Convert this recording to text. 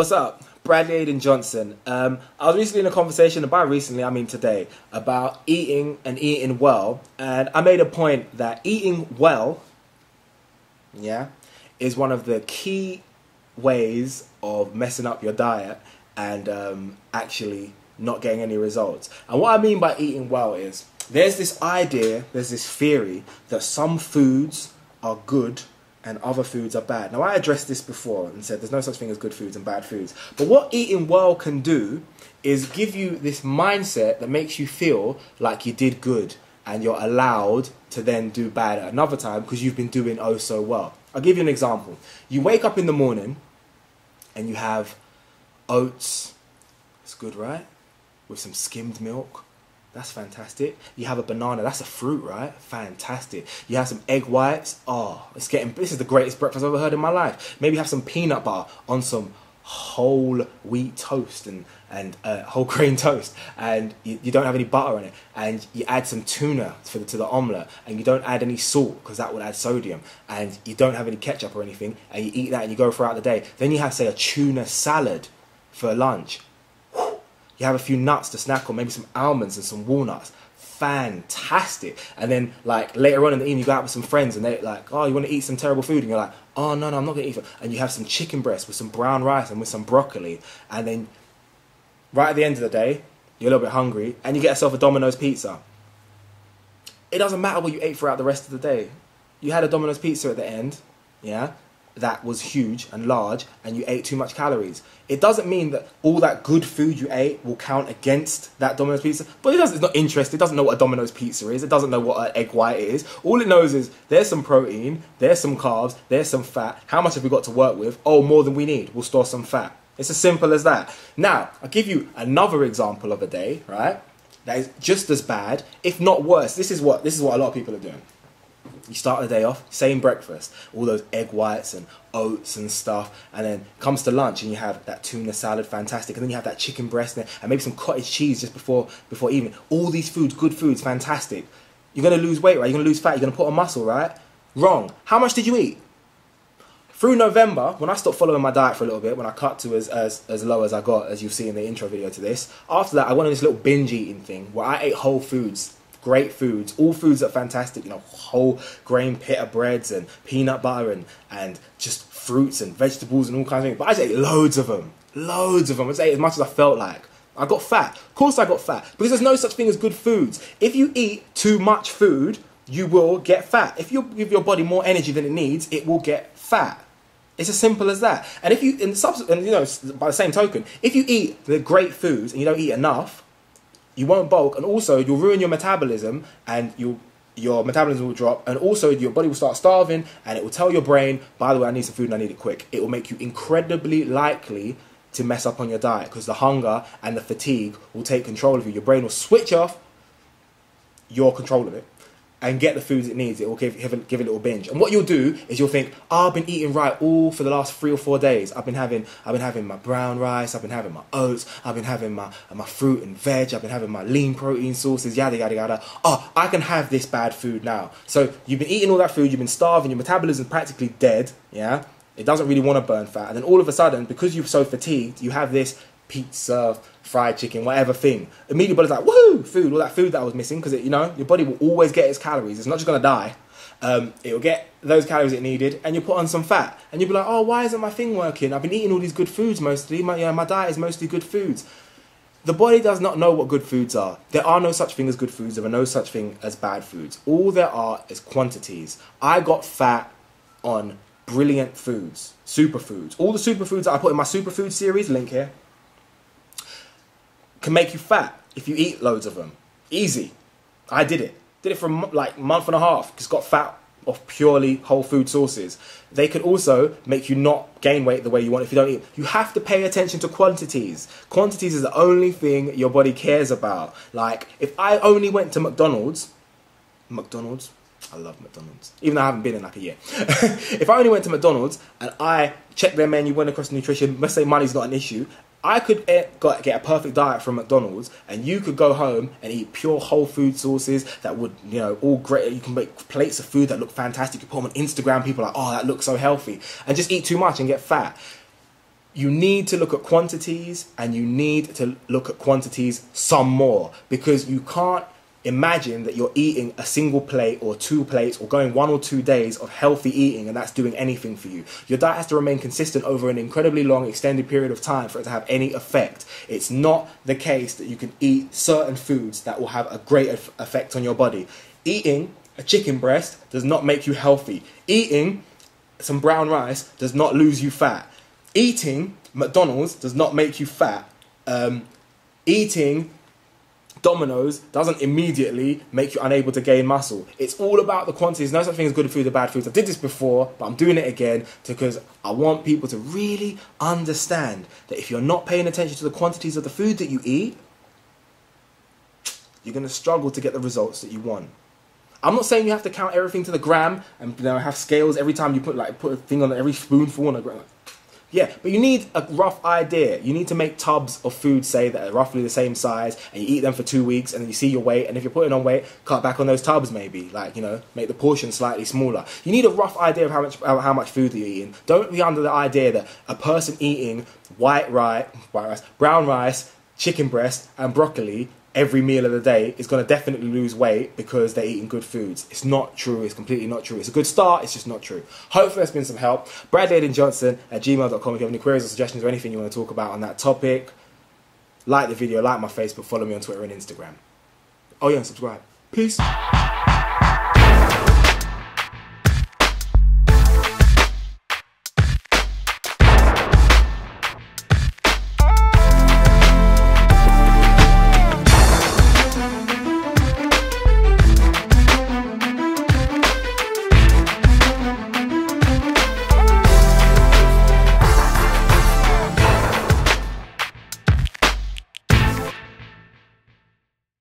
What's up? Bradley Aidan Johnson. I was recently in a conversation, by recently I mean today, about eating and eating well, and I made a point that eating well, is one of the key ways of messing up your diet and actually not getting any results. And what I mean by eating well is, there's this idea, there's this theory that some foods are good and other foods are bad. Now, I addressed this before and said there's no such thing as good foods and bad foods. But what eating well can do is give you this mindset that makes you feel like you did good and you're allowed to then do bad at another time because you've been doing oh so well. I'll give you an example. You wake up in the morning and you have oats. It's good, right? With some skimmed milk. That's fantastic. You have a banana. That's a fruit, right? Fantastic. You have some egg whites. Oh, this is the greatest breakfast I've ever heard in my life. Maybe have some peanut butter on some whole wheat toast and whole grain toast, and you don't have any butter on it, and you add some tuna to the omelette, and you don't add any salt because that would add sodium, and you don't have any ketchup or anything, and you eat that and you go throughout the day. Then you have, say, a tuna salad for lunch. You have a few nuts to snack on, maybe some almonds and some walnuts. Fantastic. And then, like, later on in the evening, you go out with some friends and they're like, oh, you want to eat some terrible food? And you're like, oh, no, I'm not going to eat it. And you have some chicken breast with some brown rice and with some broccoli. And then, right at the end of the day, you're a little bit hungry and you get yourself a Domino's pizza. It doesn't matter what you ate throughout the rest of the day. You had a Domino's pizza at the end, that was huge and large, and you ate too much calories. It doesn't mean that all that good food you ate will count against that Domino's pizza, but it's not interested. It doesn't know what a Domino's pizza is. It doesn't know what an egg white is. All it knows is there's some protein, there's some carbs, there's some fat. How much have we got to work with? Oh, more than we need. We'll store some fat. It's as simple as that. Now, I'll give you another example of a day, right, that is just as bad, if not worse. This is what a lot of people are doing. You start the day off, same breakfast, all those egg whites and oats and stuff, and then comes to lunch and you have that tuna salad, fantastic, and then you have that chicken breast and maybe some cottage cheese just before evening. All these foods, good foods, fantastic. You're going to lose weight, right? You're going to lose fat, you're going to put on muscle, right? Wrong. How much did you eat? Through November, when I stopped following my diet for a little bit, when I cut to as low as I got, as you'll see in the intro video to this, after that I went on this little binge eating thing where I ate whole foods. Great foods, all foods that are fantastic, whole grain pita breads and peanut butter and just fruits and vegetables and all kinds of things. But I just ate loads of them. I just ate as much as I felt like. I got fat. Of course I got fat, because there's no such thing as good foods. If you eat too much food, you will get fat. If you give your body more energy than it needs, it will get fat. It's as simple as that. And if you, by the same token, if you eat the great foods and you don't eat enough, you won't bulk, and also you'll ruin your metabolism, and your metabolism will drop, and also your body will start starving, and it will tell your brain, by the way, I need some food and I need it quick. It will make you incredibly likely to mess up on your diet, because the hunger and the fatigue will take control of you. Your brain will switch off your control of it and get the foods it needs. It will give it a little binge. And what you'll do is you'll think, oh, I've been eating right all for the last 3 or 4 days. I've been having my brown rice, I've been having my oats, I've been having my fruit and veg, I've been having my lean protein sources, yada, yada, yada. Oh, I can have this bad food now. So you've been eating all that food, you've been starving, your metabolism's practically dead, It doesn't really want to burn fat. And then all of a sudden, because you're so fatigued, you have this pizza, fried chicken, whatever thing. Immediately, body's like, woohoo, food, all that food that I was missing, because your body will always get its calories. It's not just going to die. It will get those calories it needed, and you put on some fat, and you'll be like, oh, why isn't my thing working? I've been eating all these good foods mostly. My diet is mostly good foods. The body does not know what good foods are. There are no such thing as good foods. There are no such thing as bad foods. All there are is quantities. I got fat on brilliant foods, superfoods. All the superfoods that I put in my superfood series, link here, can make you fat if you eat loads of them. Easy. I did it. Did it for like a month and a half. Just got fat off purely whole food sources. They could also make you not gain weight the way you want if you don't eat. You have to pay attention to quantities. Quantities is the only thing your body cares about. Like, if I only went to McDonald's, I love McDonald's, even though I haven't been in like a year. If I only went to McDonald's and I checked their menu, went across nutrition, let's say money's not an issue, I could get a perfect diet from McDonald's, and you could go home and eat pure whole food sources that would, all great. You can make plates of food that look fantastic. You put them on Instagram, people are like, oh, that looks so healthy, and just eat too much and get fat. you need to look at quantities, and you need to look at quantities some more, because you can't imagine that you're eating a single plate or 2 plates or going 1 or 2 days of healthy eating and that's doing anything for you. Your diet has to remain consistent over an incredibly long extended period of time for it to have any effect. It's not the case that you can eat certain foods that will have a great effect on your body. Eating a chicken breast does not make you healthy. Eating some brown rice does not lose you fat. Eating McDonald's does not make you fat. Eating Domino's doesn't immediately make you unable to gain muscle. It's all about the quantities. No such thing as good foods or bad foods. I did this before, but I'm doing it again because I want people to really understand that if you're not paying attention to the quantities of the food that you eat, you're going to struggle to get the results that you want. I'm not saying you have to count everything to the gram and have scales every time you put a thing on every spoonful on a gram. Yeah, but you need a rough idea. You need to make tubs of food, say, that are roughly the same size, and you eat them for 2 weeks, and then you see your weight, and if you're putting on weight, cut back on those tubs maybe, like, you know, make the portion slightly smaller. You need a rough idea of how much food that you're eating. Don't be under the idea that a person eating brown rice, chicken breast, and broccoli every meal of the day is going to definitely lose weight because they're eating good foods. It's not true. It's completely not true. It's a good start. It's just not true. Hopefully that's been some help. Aidan@gmail.com if you have any queries or suggestions or anything you want to talk about on that topic. Like the video, like my Facebook, follow me on Twitter and Instagram. Oh yeah, and subscribe. Peace.